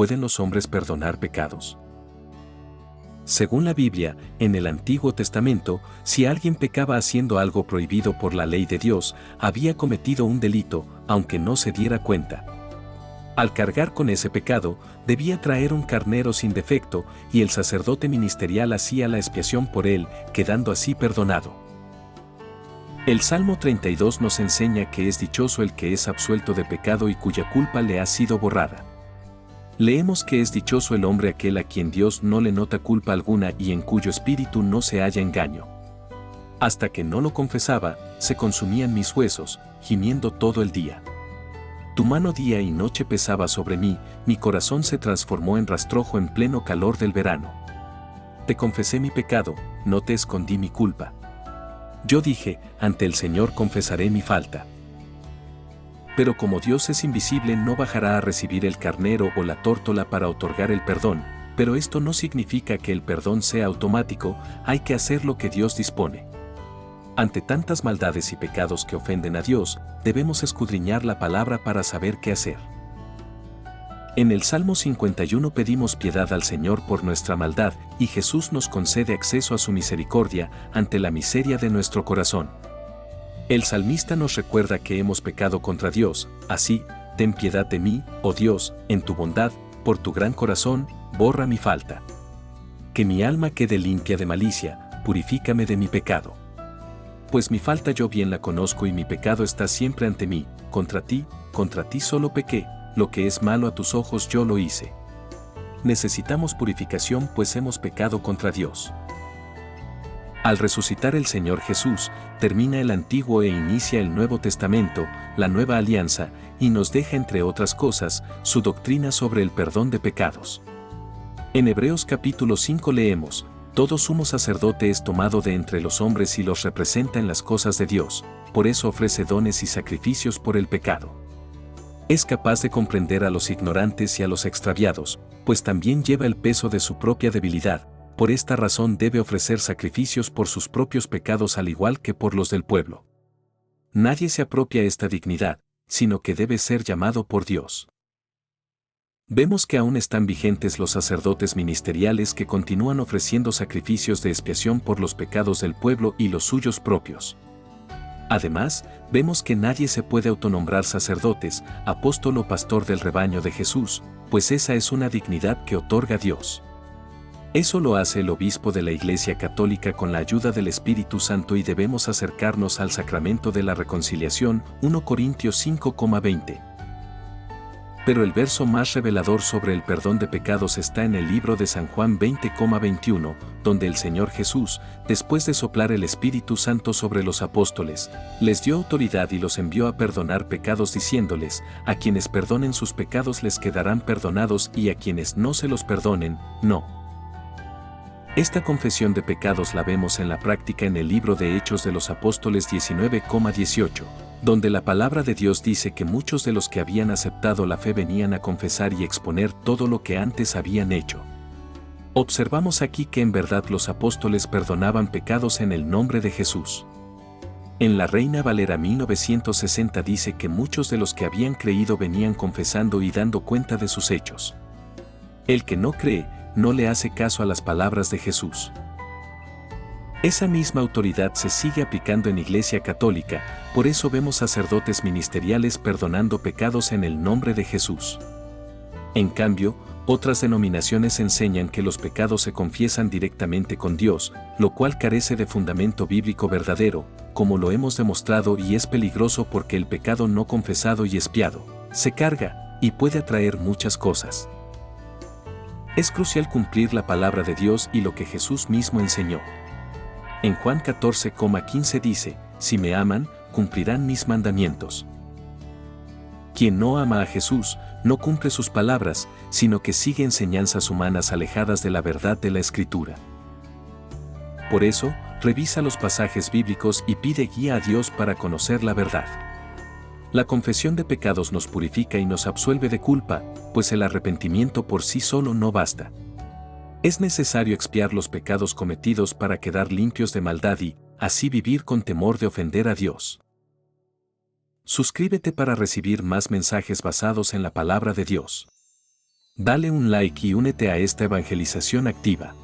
¿pueden los hombres perdonar pecados? Según la Biblia, en el Antiguo Testamento, si alguien pecaba haciendo algo prohibido por la ley de Dios, había cometido un delito, aunque no se diera cuenta. Al cargar con ese pecado, debía traer un carnero sin defecto, y el sacerdote ministerial hacía la expiación por él, quedando así perdonado. El Salmo 32 nos enseña que es dichoso el que es absuelto de pecado y cuya culpa le ha sido borrada. Leemos que es dichoso el hombre aquel a quien Dios no le nota culpa alguna y en cuyo espíritu no se halla engaño. Hasta que no lo confesaba, se consumían mis huesos, gimiendo todo el día. Tu mano día y noche pesaba sobre mí, mi corazón se transformó en rastrojo en pleno calor del verano. Te confesé mi pecado, no te escondí mi culpa. Yo dije, ante el Señor confesaré mi falta. Pero como Dios es invisible, no bajará a recibir el carnero o la tórtola para otorgar el perdón, pero esto no significa que el perdón sea automático, hay que hacer lo que Dios dispone. Ante tantas maldades y pecados que ofenden a Dios, debemos escudriñar la palabra para saber qué hacer. En el Salmo 51 pedimos piedad al Señor por nuestra maldad, y Jesús nos concede acceso a su misericordia ante la miseria de nuestro corazón. El salmista nos recuerda que hemos pecado contra Dios, así, ten piedad de mí, oh Dios, en tu bondad, por tu gran corazón, borra mi falta. Que mi alma quede limpia de malicia, purifícame de mi pecado. Pues mi falta yo bien la conozco y mi pecado está siempre ante mí, contra ti solo pequé, lo que es malo a tus ojos yo lo hice. Necesitamos purificación pues hemos pecado contra Dios. Al resucitar el Señor Jesús, termina el Antiguo e inicia el Nuevo Testamento, la Nueva Alianza, y nos deja entre otras cosas, su doctrina sobre el perdón de pecados. En Hebreos capítulo 5 leemos, todo sumo sacerdote es tomado de entre los hombres y los representa en las cosas de Dios, por eso ofrece dones y sacrificios por el pecado. Es capaz de comprender a los ignorantes y a los extraviados, pues también lleva el peso de su propia debilidad. Por esta razón debe ofrecer sacrificios por sus propios pecados al igual que por los del pueblo. Nadie se apropia esta dignidad, sino que debe ser llamado por Dios. Vemos que aún están vigentes los sacerdotes ministeriales que continúan ofreciendo sacrificios de expiación por los pecados del pueblo y los suyos propios. Además, vemos que nadie se puede autonombrar sacerdotes, apóstol o pastor del rebaño de Jesús, pues esa es una dignidad que otorga Dios. Eso lo hace el obispo de la Iglesia Católica con la ayuda del Espíritu Santo y debemos acercarnos al sacramento de la reconciliación, 1 Corintios 5,20. Pero el verso más revelador sobre el perdón de pecados está en el libro de San Juan 20,21, donde el Señor Jesús, después de soplar el Espíritu Santo sobre los apóstoles, les dio autoridad y los envió a perdonar pecados diciéndoles, a quienes perdonen sus pecados les quedarán perdonados y a quienes no se los perdonen, no. Esta confesión de pecados la vemos en la práctica en el libro de Hechos de los Apóstoles 19,18, donde la palabra de Dios dice que muchos de los que habían aceptado la fe venían a confesar y exponer todo lo que antes habían hecho. Observamos aquí que en verdad los apóstoles perdonaban pecados en el nombre de Jesús. En la Reina Valera 1960 dice que muchos de los que habían creído venían confesando y dando cuenta de sus hechos. El que no cree, no le hace caso a las palabras de Jesús. Esa misma autoridad se sigue aplicando en Iglesia Católica, por eso vemos sacerdotes ministeriales perdonando pecados en el nombre de Jesús. En cambio, otras denominaciones enseñan que los pecados se confiesan directamente con Dios, lo cual carece de fundamento bíblico verdadero, como lo hemos demostrado y es peligroso porque el pecado no confesado y expiado se carga y puede atraer muchas cosas. Es crucial cumplir la palabra de Dios y lo que Jesús mismo enseñó. En Juan 14,15 dice, si me aman, cumplirán mis mandamientos. Quien no ama a Jesús, no cumple sus palabras, sino que sigue enseñanzas humanas alejadas de la verdad de la Escritura. Por eso, revisa los pasajes bíblicos y pide guía a Dios para conocer la verdad. La confesión de pecados nos purifica y nos absuelve de culpa, pues el arrepentimiento por sí solo no basta. Es necesario expiar los pecados cometidos para quedar limpios de maldad y, así vivir con temor de ofender a Dios. Suscríbete para recibir más mensajes basados en la palabra de Dios. Dale un like y únete a esta evangelización activa.